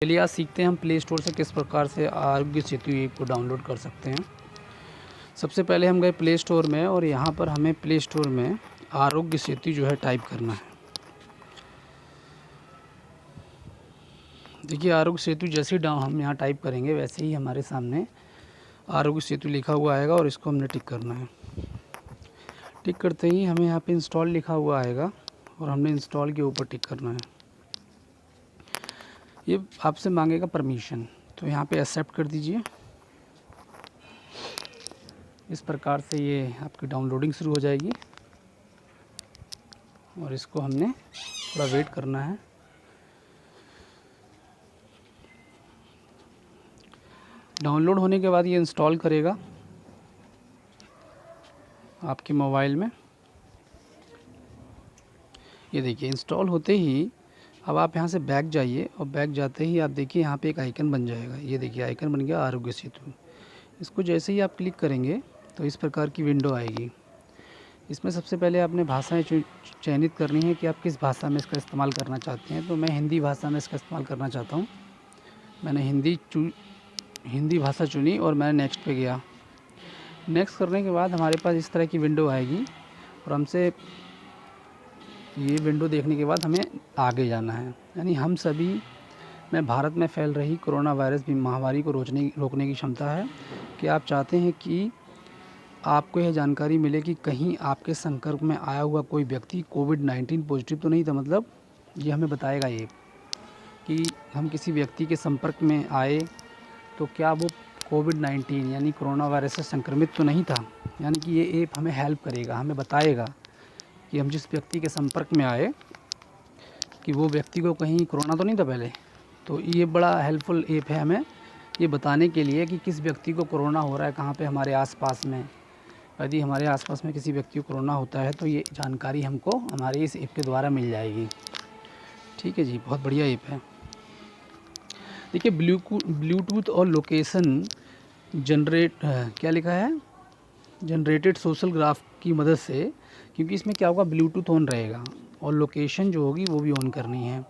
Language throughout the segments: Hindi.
चलिए आज सीखते हैं हम प्ले स्टोर से किस प्रकार से आरोग्य सेतु ऐप को डाउनलोड कर सकते हैं। सबसे पहले हम गए प्ले स्टोर में और यहाँ पर हमें प्ले स्टोर में आरोग्य सेतु जो है टाइप करना है। देखिए आरोग्य सेतु जैसे ही हम यहाँ टाइप करेंगे वैसे ही हमारे सामने आरोग्य सेतु लिखा हुआ आएगा और इसको हमने टिक करना है। टिक करते ही हमें यहाँ पे इंस्टॉल लिखा हुआ आएगा और हमने इंस्टॉल के ऊपर टिक करना है। ये आपसे मांगेगा परमिशन, तो यहाँ पे एक्सेप्ट कर दीजिए। इस प्रकार से ये आपकी डाउनलोडिंग शुरू हो जाएगी और इसको हमने थोड़ा वेट करना है। डाउनलोड होने के बाद ये इंस्टॉल करेगा आपके मोबाइल में। ये देखिए इंस्टॉल होते ही अब आप यहाँ से बैक जाइए और बैक जाते ही आप देखिए यहाँ पे एक आइकन बन जाएगा। ये देखिए आइकन बन गया आरोग्य सेतु। इसको जैसे ही आप क्लिक करेंगे तो इस प्रकार की विंडो आएगी। इसमें सबसे पहले आपने भाषाएं चयनित करनी है कि आप किस भाषा में इसका इस्तेमाल करना चाहते हैं। तो मैं हिंदी भाषा में इसका इस्तेमाल करना चाहता हूँ। मैंने हिंदी भाषा चुनी और मैंने नेक्स्ट पे गया। नेक्स्ट करने के बाद हमारे पास इस तरह की विंडो आएगी और हमसे ये विंडो देखने के बाद हमें आगे जाना है। यानी हम सभी में भारत में फैल रही कोरोना वायरस भी महामारी को रोकने की क्षमता है कि आप चाहते हैं कि आपको यह जानकारी मिले कि कहीं आपके संपर्क में आया हुआ कोई व्यक्ति कोविड-19 पॉजिटिव तो नहीं था। मतलब ये हमें बताएगा ये कि हम किसी व्यक्ति के संपर्क में आए तो क्या वो कोविड-19 यानी कोरोना वायरस से संक्रमित तो नहीं था। यानी कि ये ऐप हमें हेल्प करेगा, हमें बताएगा कि हम जिस व्यक्ति के संपर्क में आए कि वो व्यक्ति को कहीं कोरोना तो नहीं था पहले। तो ये बड़ा हेल्पफुल ऐप है हमें ये बताने के लिए कि किस व्यक्ति को कोरोना हो रहा है, कहाँ पे हमारे आसपास में। यदि हमारे आसपास में किसी व्यक्ति को कोरोना होता है तो ये जानकारी हमको हमारे इस ऐप के द्वारा मिल जाएगी। ठीक है जी, बहुत बढ़िया ऐप है। देखिए ब्लूटूथ और लोकेशन क्या लिखा है, जनरेटेड सोशल ग्राफ की मदद से, क्योंकि इसमें क्या होगा ब्लूटूथ ऑन रहेगा और लोकेशन जो होगी वो भी ऑन करनी है,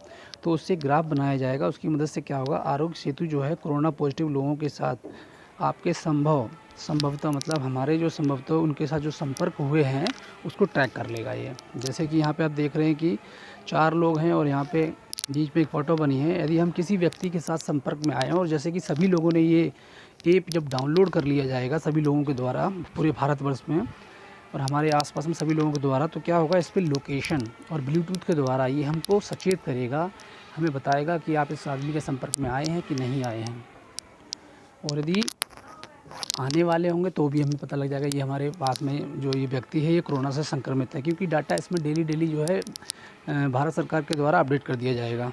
तो उससे ग्राफ बनाया जाएगा। उसकी मदद से क्या होगा, आरोग्य सेतु जो है कोरोना पॉजिटिव लोगों के साथ आपके संभवतः मतलब हमारे जो संभवतः उनके साथ जो संपर्क हुए हैं उसको ट्रैक कर लेगा ये। जैसे कि यहाँ पे आप देख रहे हैं कि 4 लोग हैं और यहाँ पे बीच में एक फ़ोटो बनी है। यदि हम किसी व्यक्ति के साथ संपर्क में आए हैं और जैसे कि सभी लोगों ने ये ऐप जब डाउनलोड कर लिया जाएगा सभी लोगों के द्वारा पूरे भारतवर्ष में और हमारे आसपास में सभी लोगों के द्वारा, तो क्या होगा इस पर लोकेशन और ब्लूटूथ के द्वारा ये हमको सचेत करेगा, हमें बताएगा कि आप इस आदमी के संपर्क में आए हैं कि नहीं आए हैं। और यदि आने वाले होंगे तो भी हमें पता लग जाएगा ये हमारे पास में जो ये व्यक्ति है ये कोरोना से संक्रमित है, क्योंकि डाटा इसमें डेली जो है भारत सरकार के द्वारा अपडेट कर दिया जाएगा।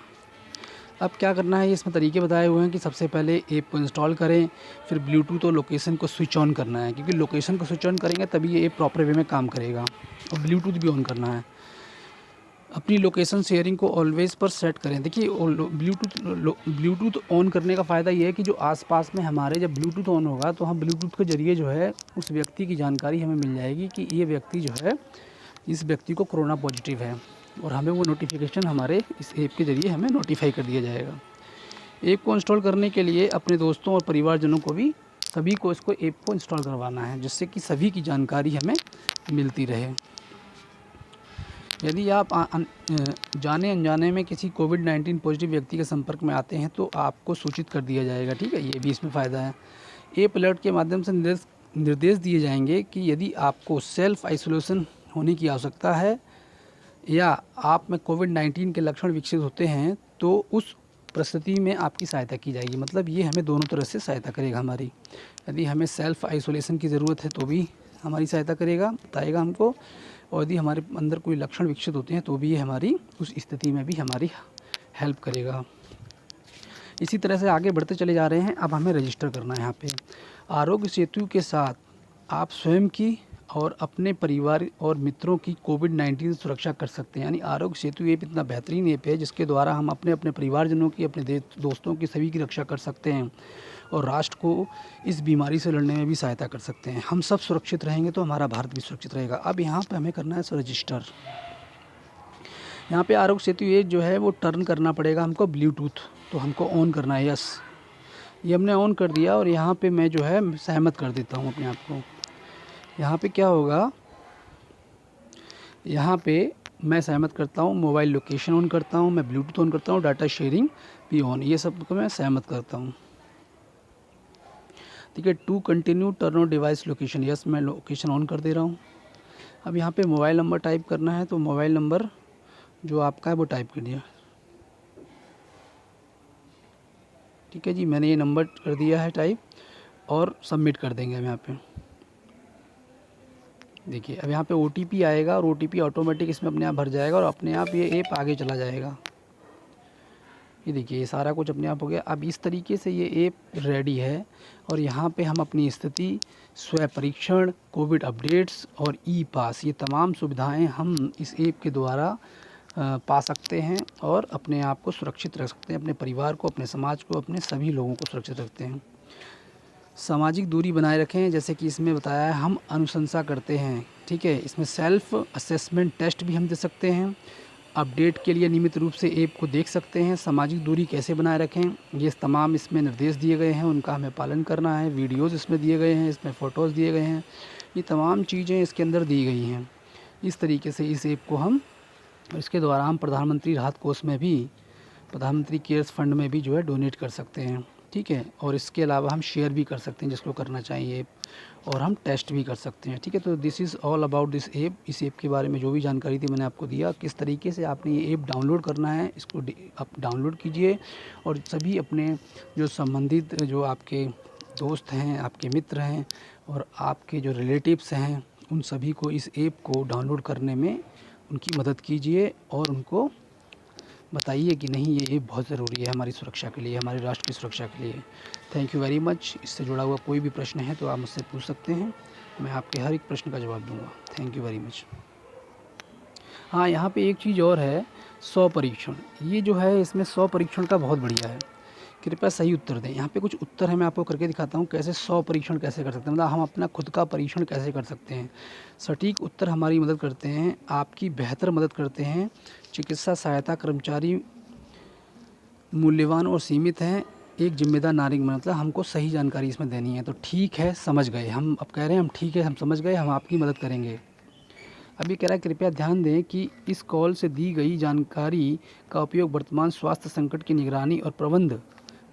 अब क्या करना है, इसमें तरीके बताए हुए हैं कि सबसे पहले ऐप को इंस्टॉल करें, फिर ब्लूटूथ और लोकेशन को स्विच ऑन करना है, क्योंकि लोकेशन को स्विच ऑन करेंगे तभी ये ऐप प्रॉपर वे में काम करेगा, और ब्लूटूथ भी ऑन करना है। अपनी लोकेशन शेयरिंग को ऑलवेज़ पर सेट करें। देखिए ब्लूटूथ ऑन करने का फ़ायदा ये है कि जो आसपास में हमारे जब ब्लूटूथ ऑन होगा तो हम ब्लूटूथ के ज़रिए जो है उस व्यक्ति की जानकारी हमें मिल जाएगी कि ये व्यक्ति जो है इस व्यक्ति को कोरोना पॉजिटिव है, और हमें वो नोटिफिकेशन हमारे इस ऐप के ज़रिए हमें नोटिफाई कर दिया जाएगा। ऐप को इंस्टॉल करने के लिए अपने दोस्तों और परिवारजनों को भी सभी को इसको ऐप को इंस्टॉल करवाना है, जिससे कि सभी की जानकारी हमें मिलती रहे। यदि आप जाने अनजाने में किसी कोविड-19 पॉजिटिव व्यक्ति के संपर्क में आते हैं तो आपको सूचित कर दिया जाएगा। ठीक है, ये भी इसमें फ़ायदा है। ऐप अलर्ट के माध्यम से निर्देश दिए जाएंगे कि यदि आपको सेल्फ आइसोलेशन होने की आवश्यकता है या आप में कोविड-19 के लक्षण विकसित होते हैं तो उस परिस्थिति में आपकी सहायता की जाएगी। मतलब ये हमें दोनों तरह से सहायता करेगा हमारी। यदि हमें सेल्फ आइसोलेशन की ज़रूरत है तो भी हमारी सहायता करेगा, बताएगा हमको, और यदि हमारे अंदर कोई लक्षण विकसित होते हैं तो भी ये हमारी उस स्थिति में भी हमारी हेल्प करेगा। इसी तरह से आगे बढ़ते चले जा रहे हैं। अब हमें रजिस्टर करना है यहाँ पे। आरोग्य सेतु के साथ आप स्वयं की और अपने परिवार और मित्रों की कोविड-19 से सुरक्षा कर सकते हैं। यानी आरोग्य सेतु ऐप इतना बेहतरीन ऐप है जिसके द्वारा हम अपने परिवारजनों की, अपने दोस्तों की, सभी की रक्षा कर सकते हैं और राष्ट्र को इस बीमारी से लड़ने में भी सहायता कर सकते हैं। हम सब सुरक्षित रहेंगे तो हमारा भारत भी सुरक्षित रहेगा। अब यहाँ पे हमें करना है रजिस्टर। यहाँ पे आरोग्य सेतु ऐप जो है वो टर्न करना पड़ेगा हमको ब्लूटूथ। तो हमको ऑन करना है। यस, ये हमने ऑन कर दिया और यहाँ पे मैं जो है सहमत कर देता हूँ अपने आप को। यहाँ पे क्या होगा, यहाँ पे मैं सहमत करता हूँ, मोबाइल लोकेशन ऑन करता हूँ, मैं ब्लूटूथ ऑन करता हूँ, डाटा शेयरिंग भी ऑन, ये सब को मैं सहमत करता हूँ। ठीक है, to continue turn on device location, yes मैं लोकेशन ऑन कर दे रहा हूँ। अब यहाँ पे मोबाइल नंबर टाइप करना है, तो मोबाइल नंबर जो आपका है वो टाइप कर दिया। ठीक है जी, मैंने ये नंबर कर दिया है टाइप और सबमिट कर देंगे हम यहाँ पे। देखिए अब यहाँ पे OTP आएगा और OTP ऑटोमेटिक इसमें अपने आप भर जाएगा और अपने आप ये ऐप आगे चला जाएगा। ये देखिए ये सारा कुछ अपने आप हो गया। अब इस तरीके से ये ऐप रेडी है और यहाँ पे हम अपनी स्थिति, स्वयं परीक्षण, कोविड अपडेट्स और ई-पास, ये तमाम सुविधाएं हम इस ऐप के द्वारा पा सकते हैं और अपने आप को सुरक्षित रख सकते हैं, अपने परिवार को, अपने समाज को, अपने सभी लोगों को सुरक्षित रखते हैं। सामाजिक दूरी बनाए रखें, जैसे कि इसमें बताया है हम अनुशंसा करते हैं। ठीक है, इसमें सेल्फ असेसमेंट टेस्ट भी हम दे सकते हैं। अपडेट के लिए नियमित रूप से ऐप को देख सकते हैं। सामाजिक दूरी कैसे बनाए रखें, ये तमाम इसमें निर्देश दिए गए हैं, उनका हमें पालन करना है। वीडियोज़ इसमें दिए गए हैं, इसमें फ़ोटोज़ दिए गए हैं, ये तमाम चीज़ें इसके अंदर दी गई हैं। इस तरीके से इस ऐप को हम, इसके द्वारा हम प्रधानमंत्री राहत कोष में भी, प्रधानमंत्री केयर्स फंड में भी जो है डोनेट कर सकते हैं। ठीक है, और इसके अलावा हम शेयर भी कर सकते हैं जिसको करना चाहिए, और हम टेस्ट भी कर सकते हैं। ठीक है, तो this is all about this app. इस ऐप के बारे में जो भी जानकारी थी मैंने आपको दिया, किस तरीके से आपने ये ऐप डाउनलोड करना है, इसको आप डाउनलोड कीजिए और सभी अपने जो संबंधित, जो आपके दोस्त हैं, आपके मित्र हैं और आपके जो रिलेटिव्स हैं, उन सभी को इस ऐप को डाउनलोड करने में उनकी मदद कीजिए और उनको बताइए कि नहीं, ये ऐप बहुत ज़रूरी है हमारी सुरक्षा के लिए, हमारे राष्ट्र की सुरक्षा के लिए। Thank you very much. इससे जुड़ा हुआ कोई भी प्रश्न है तो आप मुझसे पूछ सकते हैं, मैं आपके हर एक प्रश्न का जवाब दूंगा। Thank you very much. हाँ, यहाँ पे एक चीज़ और है, 100 परीक्षण। ये जो है इसमें 100 परीक्षण का बहुत बढ़िया है, कृपया सही उत्तर दें। यहाँ पे कुछ उत्तर है, मैं आपको करके दिखाता हूँ कैसे 100 परीक्षण कैसे कर सकते हैं, मतलब हम अपना खुद का परीक्षण कैसे कर सकते हैं। सटीक उत्तर हमारी मदद करते हैं, आपकी बेहतर मदद करते हैं। चिकित्सा सहायता कर्मचारी मूल्यवान और सीमित हैं, एक जिम्मेदार नागरिक, मतलब हमको सही जानकारी इसमें देनी है। तो ठीक है, समझ गए हम, अब कह रहे हैं हम ठीक है, हम समझ गए, हम आपकी मदद करेंगे। अभी कह रहा है कृपया ध्यान दें कि इस कॉल से दी गई जानकारी का उपयोग वर्तमान स्वास्थ्य संकट की निगरानी और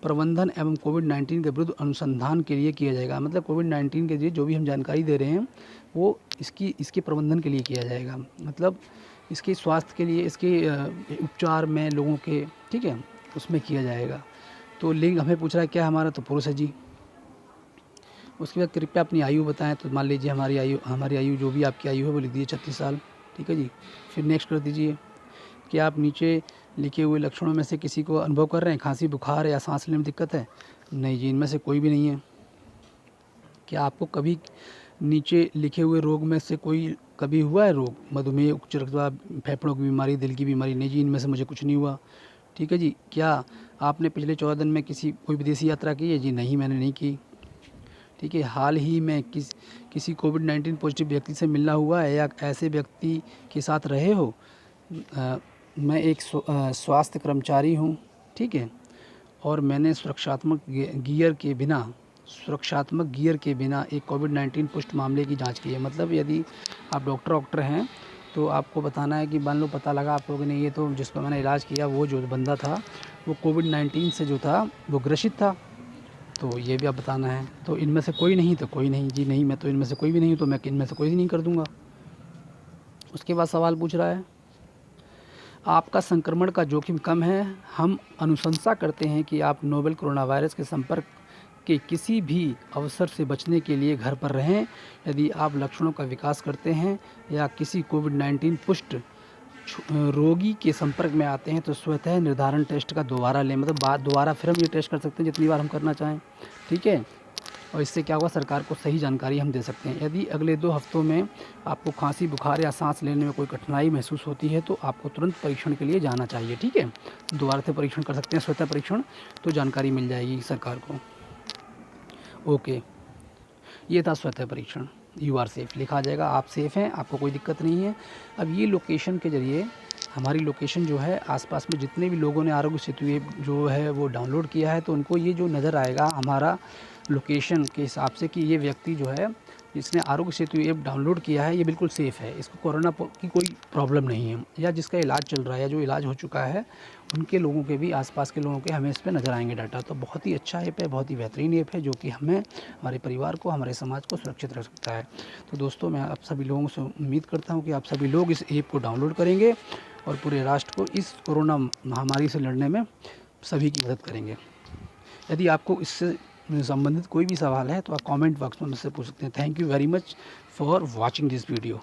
प्रबंधन एवं कोविड-19 के विरुद्ध अनुसंधान के लिए किया जाएगा। मतलब कोविड-19 के लिए जो भी हम जानकारी दे रहे हैं वो इसके प्रबंधन के लिए किया जाएगा, मतलब इसके स्वास्थ्य के लिए, इसके उपचार में लोगों के, ठीक है, उसमें किया जाएगा। तो लिंग हमें पूछ रहा है क्या हमारा, तो पुरुष है जी। उसके बाद कृपया अपनी आयु बताएं, तो मान लीजिए हमारी आयु जो भी आपकी आयु है वो लिख दीजिए 36 साल। ठीक है जी, फिर नेक्स्ट कर दीजिए। क्या आप नीचे लिखे हुए लक्षणों में से किसी को अनुभव कर रहे हैं, खांसी, बुखार या सांस लेने में दिक्कत है? नहीं जी, इनमें से कोई भी नहीं है। क्या आपको कभी नीचे लिखे हुए रोग में से कोई कभी हुआ है रोग, मधुमेह, उच्च रक्तचाप, फेफड़ों की बीमारी, दिल की बीमारी? नहीं जी, इनमें से मुझे कुछ नहीं हुआ। ठीक है जी। क्या आपने पिछले 14 दिन में कोई विदेशी यात्रा की है? जी नहीं, मैंने नहीं की। ठीक है, हाल ही में किसी कोविड-19 पॉजिटिव व्यक्ति से मिलना हुआ है या ऐसे व्यक्ति के साथ रहे हो? मैं एक स्वास्थ्य कर्मचारी हूँ, ठीक है, और मैंने सुरक्षात्मक गियर के बिना एक कोविड-19 पुष्ट मामले की जांच की है। मतलब यदि आप डॉक्टर हैं तो आपको बताना है कि मान लो पता लगा आप लोगों ने, ये तो जिसका मैंने इलाज किया वो जो बंदा था वो कोविड-19 से जो था वो ग्रसित था, तो ये भी आप बताना है। तो इनमें से कोई नहीं, तो कोई नहीं जी, नहीं मैं तो इनमें से कोई भी नहीं हूँ, तो मैं इनमें से कोई नहीं कर दूँगा। उसके बाद सवाल पूछ रहा है आपका संक्रमण का जोखिम कम है, हम अनुशंसा करते हैं कि आप नोवेल कोरोना वायरस के संपर्क के किसी भी अवसर से बचने के लिए घर पर रहें। यदि आप लक्षणों का विकास करते हैं या किसी कोविड-19 पुष्ट रोगी के संपर्क में आते हैं तो स्वतः निर्धारण टेस्ट का दोबारा लें, मतलब दोबारा फिर हम ये टेस्ट कर सकते हैं जितनी बार हम करना चाहें। ठीक है, और इससे क्या होगा, सरकार को सही जानकारी हम दे सकते हैं। यदि अगले 2 हफ्तों में आपको खांसी, बुखार या सांस लेने में कोई कठिनाई महसूस होती है तो आपको तुरंत परीक्षण के लिए जाना चाहिए। ठीक है, दोबारा से परीक्षण कर सकते हैं, स्वतः परीक्षण, तो जानकारी मिल जाएगी सरकार को। ओके, ये था स्वतः परीक्षण। यू आर सेफ लिखा आ जाएगा, आप सेफ़ हैं, आपको कोई दिक्कत नहीं है। अब ये लोकेशन के ज़रिए हमारी लोकेशन जो है आसपास में जितने भी लोगों ने आरोग्य सेतु ऐप जो है वो डाउनलोड किया है, तो उनको ये जो नज़र आएगा हमारा लोकेशन के हिसाब से कि ये व्यक्ति जो है जिसने आरोग्य सेतु ऐप डाउनलोड किया है ये बिल्कुल सेफ़ है, इसको कोरोना की कोई प्रॉब्लम नहीं है, या जिसका इलाज चल रहा है या जो इलाज हो चुका है उनके लोगों के भी, आसपास के लोगों के हमें इस पे नज़र आएंगे डाटा। तो बहुत ही अच्छा ऐप है, बहुत ही बेहतरीन ऐप है जो कि हमें, हमारे परिवार को, हमारे समाज को सुरक्षित रख सकता है। तो दोस्तों मैं आप सभी लोगों से उम्मीद करता हूँ कि आप सभी लोग इस ऐप को डाउनलोड करेंगे और पूरे राष्ट्र को इस कोरोना महामारी से लड़ने में सभी की मदद करेंगे। यदि आपको इससे संबंधित कोई भी सवाल है तो आप कमेंट बॉक्स में मुझसे पूछ सकते हैं। Thank you very much for watching this video.